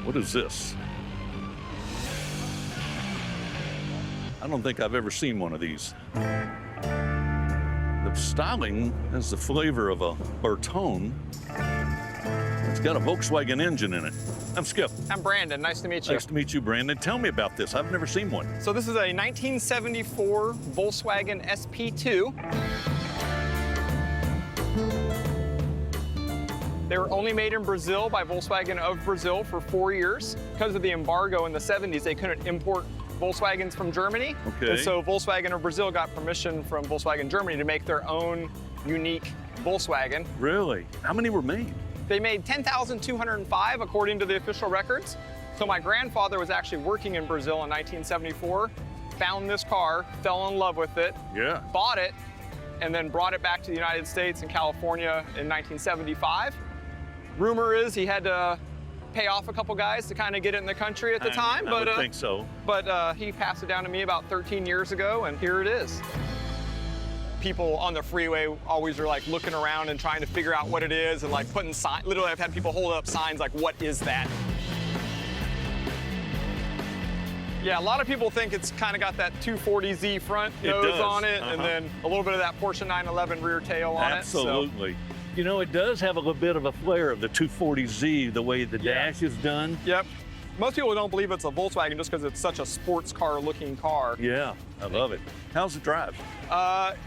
What is this? I don't think I've ever seen one of these. The styling has the flavor of a Bertone. It's got a Volkswagen engine in it. I'm Skip. I'm Brandon. Nice to meet you. Nice to meet you, Brandon. Tell me about this. I've never seen one. So this is a 1974 Volkswagen SP2. They were only made in Brazil by Volkswagen of Brazil for 4 years. Because of the embargo in the 70s, they couldn't import Volkswagens from Germany. Okay. And so Volkswagen of Brazil got permission from Volkswagen Germany to make their own unique Volkswagen. Really? How many were made? They made 10,205 according to the official records. So my grandfather was actually working in Brazil in 1974, found this car, fell in love with it, Yeah. bought it, and then brought it back to the United States and California in 1975. Rumor is he had to pay off a couple guys to kind of get it in the country at the time, I would think so. but he passed it down to me about 13 years ago, and here it is. People on the freeway always are like looking around and trying to figure out what it is and like putting signs. Literally, I've had people hold up signs like, what is that? Yeah, a lot of people think it's kind of got that 240Z front nose on it, and then a little bit of that Porsche 911 rear tail on Absolutely. You know, it does have a little bit of a flair of the 240Z, the way the dash is done. Yep. Most people don't believe it's a Volkswagen just because it's such a sports car looking car. Yeah, I love it. How's it drive?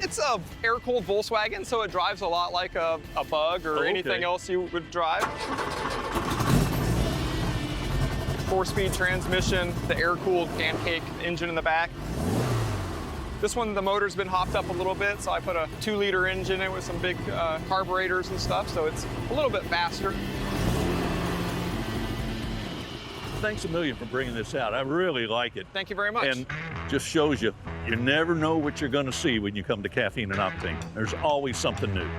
It's a air-cooled Volkswagen, so it drives a lot like a Bug or anything else you would drive. 4-speed transmission, the air-cooled pancake engine in the back. This one, the motor's been hopped up a little bit, so I put a 2-liter engine in it with some big carburetors and stuff, so it's a little bit faster. Thanks a million for bringing this out. I really like it. Thank you very much. And just shows you never know what you're going to see when you come to Caffeine and Octane. There's always something new.